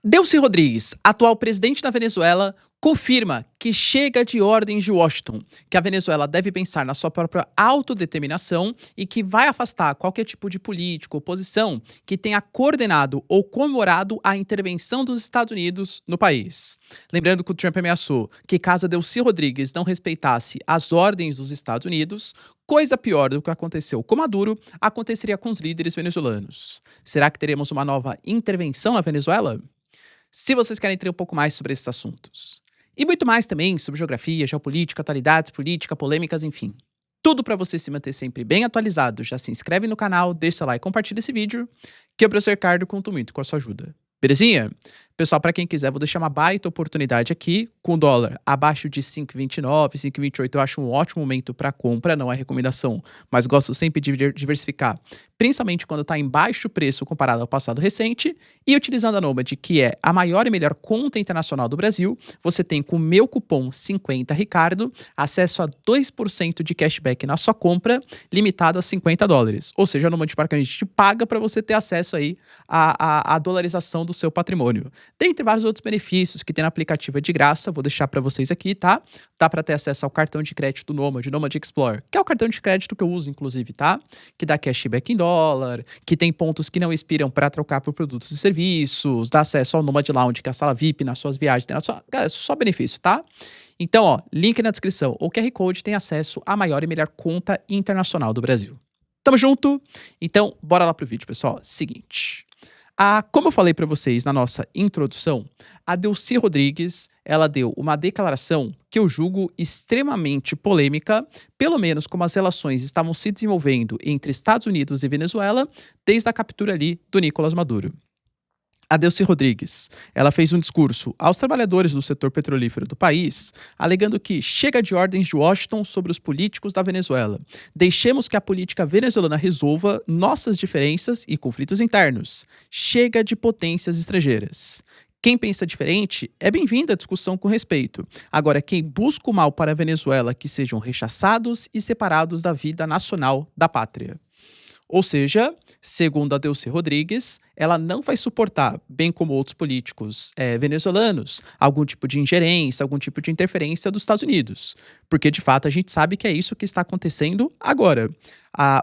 Delcy Rodrigues, atual presidente da Venezuela, confirma que chega de ordens de Washington, que a Venezuela deve pensar na sua própria autodeterminação e que vai afastar qualquer tipo de político ou oposição que tenha coordenado ou comemorado a intervenção dos Estados Unidos no país. Lembrando que o Trump ameaçou que caso a Delcy Rodrigues não respeitasse as ordens dos Estados Unidos, coisa pior do que aconteceu com Maduro aconteceria com os líderes venezuelanos. Será que teremos uma nova intervenção na Venezuela? Se vocês querem entender um pouco mais sobre esses assuntos. E muito mais também sobre geografia, geopolítica, atualidades, política, polêmicas, enfim. Tudo para você se manter sempre bem atualizado. Já se inscreve no canal, deixa o like e compartilha esse vídeo, que o professor Ricardo conta muito com a sua ajuda. Belezinha? Pessoal, para quem quiser, vou deixar uma baita oportunidade aqui, com o dólar abaixo de 5,29, 5,28, eu acho um ótimo momento para compra, não é recomendação, mas gosto sempre de diversificar, principalmente quando está em baixo preço comparado ao passado recente, e utilizando a Nomad, que é a maior e melhor conta internacional do Brasil, você tem com o meu cupom 50Ricardo acesso a 2% de cashback na sua compra, limitado a $50, ou seja, a Nomad a gente paga para você ter acesso aí à dolarização do seu patrimônio. Dentre vários outros benefícios que tem no aplicativo é de graça, vou deixar para vocês aqui, tá? Dá para ter acesso ao cartão de crédito do Nomad, Nomad Explorer, que é o cartão de crédito que eu uso, inclusive, tá? Que dá cashback em dólar, que tem pontos que não expiram para trocar por produtos e serviços, dá acesso ao Nomad Lounge, que é a sala VIP nas suas viagens, tem na sua... Cara, só benefício, tá? Então, ó, link na descrição. O QR Code tem acesso à maior e melhor conta internacional do Brasil. Tamo junto? Então, bora lá pro vídeo, pessoal. Seguinte... como eu falei para vocês na nossa introdução, a Delcy Rodrigues, ela deu uma declaração que eu julgo extremamente polêmica, pelo menos como as relações estavam se desenvolvendo entre Estados Unidos e Venezuela desde a captura ali do Nicolás Maduro. A Delcy Rodrigues, ela fez um discurso aos trabalhadores do setor petrolífero do país, alegando que chega de ordens de Washington sobre os políticos da Venezuela. Deixemos que a política venezuelana resolva nossas diferenças e conflitos internos. Chega de potências estrangeiras. Quem pensa diferente é bem-vindo à discussão com respeito. Agora, quem busca o mal para a Venezuela, que sejam rechaçados e separados da vida nacional da pátria. Ou seja, segundo a Delcy Rodrigues, ela não vai suportar, bem como outros políticos venezuelanos, algum tipo de ingerência, algum tipo de interferência dos Estados Unidos. Porque, de fato, a gente sabe que é isso que está acontecendo agora.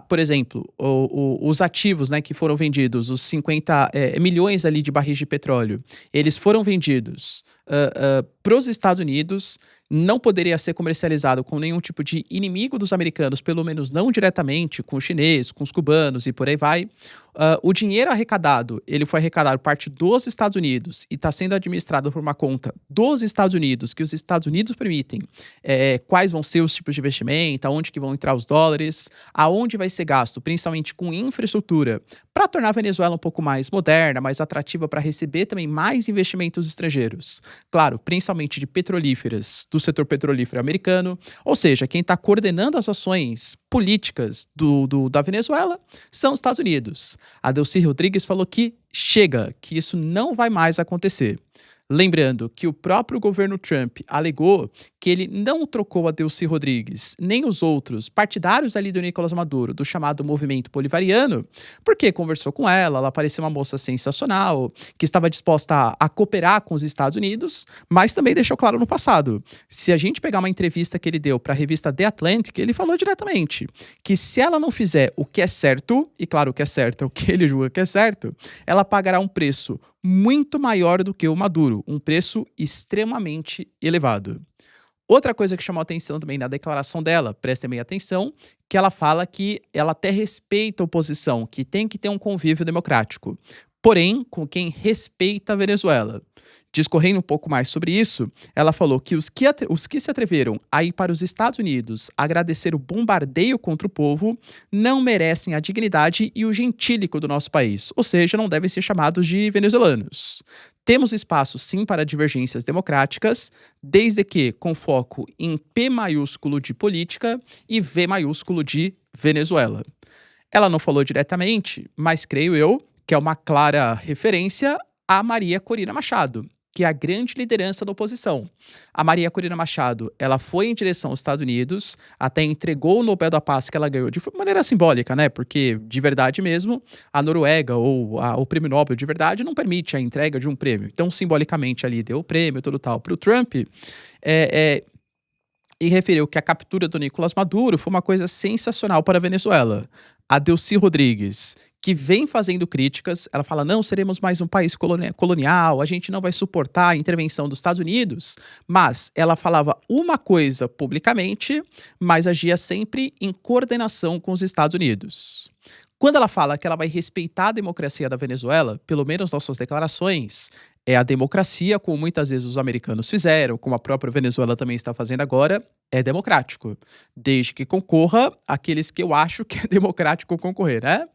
Por exemplo, os ativos, né, que foram vendidos, os 50 milhões ali de barris de petróleo, eles foram vendidos para os Estados Unidos, não poderia ser comercializado com nenhum tipo de inimigo dos americanos, pelo menos não diretamente, com os chineses, com os cubanos e por aí vai. O dinheiro arrecadado, ele foi arrecadado por parte dos Estados Unidos e está sendo administrado por uma conta dos Estados Unidos, que os Estados Unidos permitem quais vão ser os tipos de investimento, aonde que vão entrar os dólares, aonde vai ser gasto, principalmente com infraestrutura, para tornar a Venezuela um pouco mais moderna, mais atrativa para receber também mais investimentos estrangeiros. Claro, principalmente de petrolíferas, do setor petrolífero americano, ou seja, quem está coordenando as ações políticas da Venezuela são os Estados Unidos. A Delcy Rodrigues falou que chega, que isso não vai mais acontecer. Lembrando que o próprio governo Trump alegou que ele não trocou a Delcy Rodrigues, nem os outros partidários ali do Nicolás Maduro, do chamado movimento bolivariano, porque conversou com ela, ela parecia uma moça sensacional, que estava disposta a cooperar com os Estados Unidos, mas também deixou claro no passado. Se a gente pegar uma entrevista que ele deu para a revista The Atlantic, ele falou diretamente que se ela não fizer o que é certo, e claro, o que é certo é o que ele julga que é certo, ela pagará um preço muito maior do que o Maduro, um preço extremamente elevado. Outra coisa que chamou a atenção também na declaração dela, prestem bem atenção, que ela fala que ela até respeita a oposição, que tem que ter um convívio democrático, porém com quem respeita a Venezuela. Discorrendo um pouco mais sobre isso, ela falou que os que se atreveram a ir para os Estados Unidos agradecer o bombardeio contra o povo não merecem a dignidade e o gentílico do nosso país, ou seja, não devem ser chamados de venezuelanos. Temos espaço, sim, para divergências democráticas, desde que com foco em P maiúsculo de política e V maiúsculo de Venezuela. Ela não falou diretamente, mas creio eu que é uma clara referência a Maria Corina Machado, que é a grande liderança da oposição. A Maria Corina Machado, ela foi em direção aos Estados Unidos, até entregou o Nobel da Paz que ela ganhou de maneira simbólica, né? Porque, de verdade mesmo, a Noruega ou o prêmio Nobel de verdade não permite a entrega de um prêmio. Então, simbolicamente ali deu o prêmio, tudo tal. Para o Trump, é, e referiu que a captura do Nicolás Maduro foi uma coisa sensacional para a Venezuela. A Delcy Rodrigues, que vem fazendo críticas, ela fala: não seremos mais um país colonial, a gente não vai suportar a intervenção dos Estados Unidos. Mas ela falava uma coisa publicamente, mas agia sempre em coordenação com os Estados Unidos. Quando ela fala que ela vai respeitar a democracia da Venezuela, pelo menos nas suas declarações, é a democracia, como muitas vezes os americanos fizeram, como a própria Venezuela também está fazendo agora, é democrático. Desde que concorra aqueles que eu acho que é democrático concorrer, né?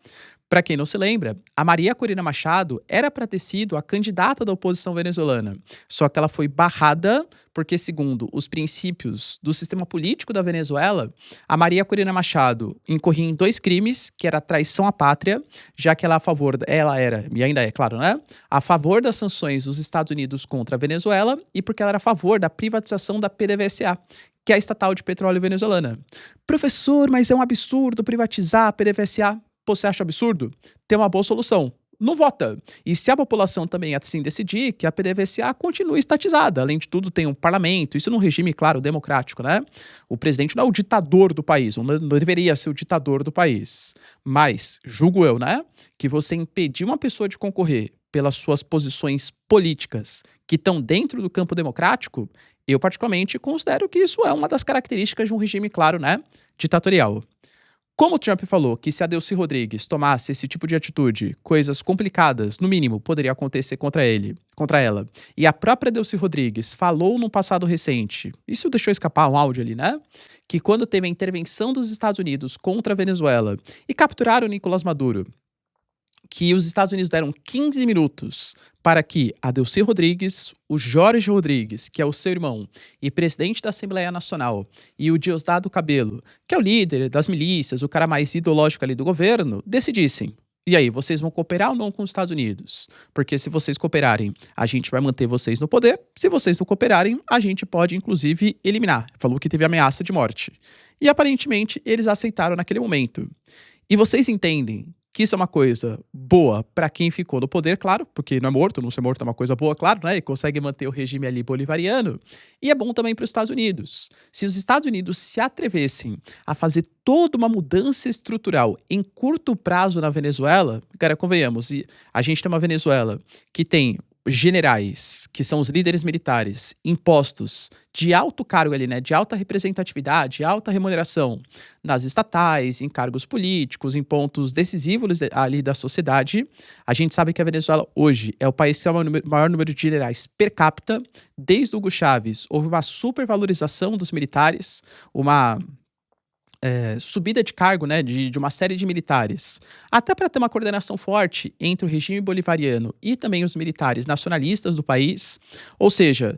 Para quem não se lembra, a Maria Corina Machado era para ter sido a candidata da oposição venezuelana. Só que ela foi barrada porque, segundo os princípios do sistema político da Venezuela, a Maria Corina Machado incorria em dois crimes, que era traição à pátria, já que ela, ela era, e ainda é, claro, né? A favor das sanções dos Estados Unidos contra a Venezuela e porque ela era a favor da privatização da PDVSA, que é a estatal de petróleo venezuelana. Professor, mas é um absurdo privatizar a PDVSA. Pô, você acha absurdo? Tem uma boa solução. Não vota. E se a população também assim decidir, que a PDVSA continue estatizada. Além de tudo, tem um parlamento, isso num regime, claro, democrático, né? O presidente não é o ditador do país, não deveria ser o ditador do país. Mas, julgo eu, né? Que você impedir uma pessoa de concorrer pelas suas posições políticas que estão dentro do campo democrático, eu particularmente considero que isso é uma das características de um regime, claro, né? Ditatorial. Como o Trump falou que se a Delcy Rodrigues tomasse esse tipo de atitude, coisas complicadas, no mínimo, poderiam acontecer contra ela. E a própria Delcy Rodrigues falou num passado recente, isso deixou escapar um áudio ali, né? Que quando teve a intervenção dos Estados Unidos contra a Venezuela e capturaram o Nicolás Maduro, que os Estados Unidos deram 15 minutos para que a Delcy Rodrigues, o Jorge Rodrigues, que é o seu irmão e presidente da Assembleia Nacional, e o Diosdado Cabello, que é o líder das milícias, o cara mais ideológico ali do governo, decidissem. E aí, vocês vão cooperar ou não com os Estados Unidos? Porque se vocês cooperarem, a gente vai manter vocês no poder. Se vocês não cooperarem, a gente pode, inclusive, eliminar. Falou que teve ameaça de morte. E aparentemente, eles aceitaram naquele momento. E vocês entendem que isso é uma coisa boa para quem ficou no poder, claro, porque não é morto, não ser morto é uma coisa boa, claro, né? E consegue manter o regime ali bolivariano. E é bom também para os Estados Unidos. Se os Estados Unidos se atrevessem a fazer toda uma mudança estrutural em curto prazo na Venezuela, cara, convenhamos, e a gente tem uma Venezuela que tem generais, que são os líderes militares, impostos de alto cargo ali, né, de alta representatividade, alta remuneração nas estatais, em cargos políticos, em pontos decisivos ali da sociedade. A gente sabe que a Venezuela hoje é o país que tem o maior número de generais per capita. Desde o Hugo Chávez, houve uma supervalorização dos militares, uma subida de cargo, né, de uma série de militares, até para ter uma coordenação forte entre o regime bolivariano e também os militares nacionalistas do país. Ou seja,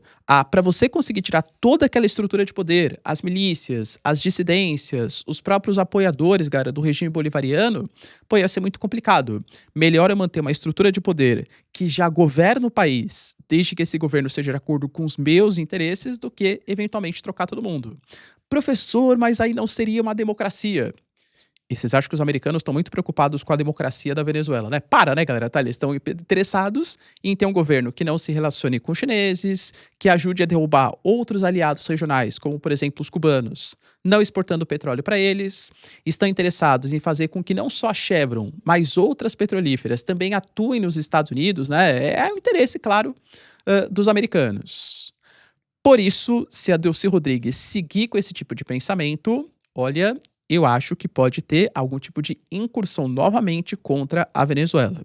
para você conseguir tirar toda aquela estrutura de poder, as milícias, as dissidências, os próprios apoiadores, cara, do regime bolivariano, pô, ia ser muito complicado. Melhor é manter uma estrutura de poder que já governa o país, desde que esse governo seja de acordo com os meus interesses, do que eventualmente trocar todo mundo. Professor, mas aí não seria uma democracia. E vocês acham que os americanos estão muito preocupados com a democracia da Venezuela, né? Para, né, galera? Tá, eles estão interessados em ter um governo que não se relacione com os chineses, que ajude a derrubar outros aliados regionais, como, por exemplo, os cubanos, não exportando petróleo para eles. Estão interessados em fazer com que não só a Chevron, mas outras petrolíferas também atuem nos Estados Unidos, né? É o interesse, claro, dos americanos. Por isso, se a Delcy Rodrigues seguir com esse tipo de pensamento, olha, eu acho que pode ter algum tipo de incursão novamente contra a Venezuela.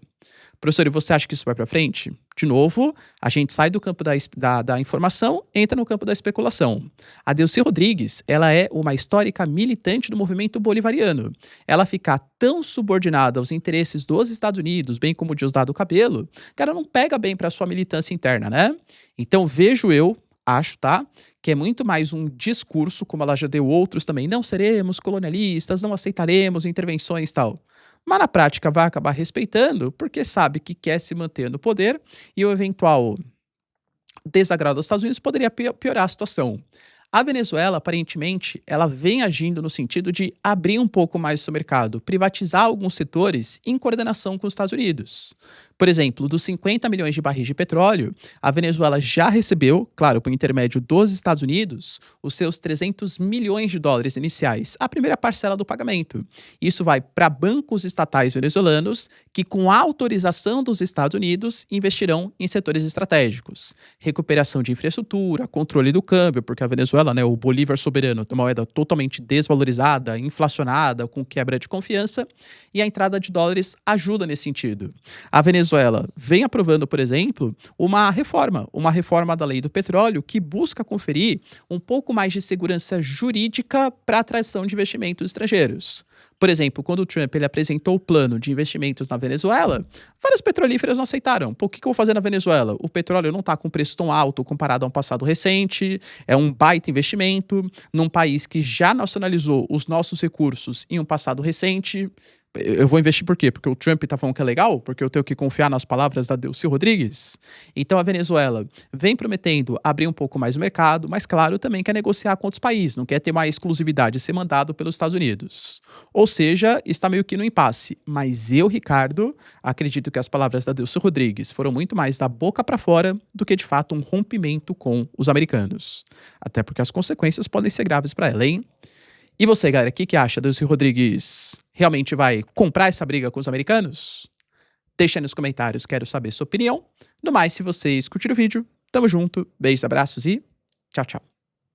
Professor, e você acha que isso vai para frente? De novo, a gente sai do campo da informação, entra no campo da especulação. A Delcy Rodrigues, ela é uma histórica militante do movimento bolivariano. Ela ficar tão subordinada aos interesses dos Estados Unidos, bem como o Diosdado Cabello, cara, não pega bem para sua militância interna, né? Então vejo eu, acho, tá? Que é muito mais um discurso, como ela já deu outros também. Não seremos colonialistas, não aceitaremos intervenções e tal. Mas na prática vai acabar respeitando, porque sabe que quer se manter no poder e o eventual desagrado aos Estados Unidos, poderia piorar a situação. A Venezuela, aparentemente, ela vem agindo no sentido de abrir um pouco mais o seu mercado, privatizar alguns setores em coordenação com os Estados Unidos. Por exemplo, dos 50 milhões de barris de petróleo, a Venezuela já recebeu, claro, por intermédio dos Estados Unidos, os seus 300 milhões de dólares iniciais, a primeira parcela do pagamento. Isso vai para bancos estatais venezuelanos que, com a autorização dos Estados Unidos, investirão em setores estratégicos. Recuperação de infraestrutura, controle do câmbio, porque a Venezuela, né, o bolívar soberano, tem uma moeda totalmente desvalorizada, inflacionada, com quebra de confiança, e a entrada de dólares ajuda nesse sentido. A Venezuela vem aprovando, por exemplo, uma reforma da lei do petróleo que busca conferir um pouco mais de segurança jurídica para a atração de investimentos estrangeiros. Por exemplo, quando o Trump ele apresentou o plano de investimentos na Venezuela, várias petrolíferas não aceitaram. Pô, o que eu vou fazer na Venezuela? O petróleo não está com preço tão alto comparado a um passado recente, é um baita investimento num país que já nacionalizou os nossos recursos em um passado recente. Eu vou investir por quê? Porque o Trump tá falando que é legal? Porque eu tenho que confiar nas palavras da Delcy Rodrigues? Então a Venezuela vem prometendo abrir um pouco mais o mercado, mas claro, também quer negociar com outros países, não quer ter uma exclusividade ser mandado pelos Estados Unidos. Ou seja, está meio que no impasse. Mas eu, Ricardo, acredito que as palavras da Delcy Rodrigues foram muito mais da boca para fora do que de fato um rompimento com os americanos. Até porque as consequências podem ser graves para ela, hein? E você, galera, o que acha? Delcy Rodrigues realmente vai comprar essa briga com os americanos? Deixa aí nos comentários, quero saber sua opinião. No mais, se vocês curtiram o vídeo, tamo junto, beijos, abraços e tchau, tchau.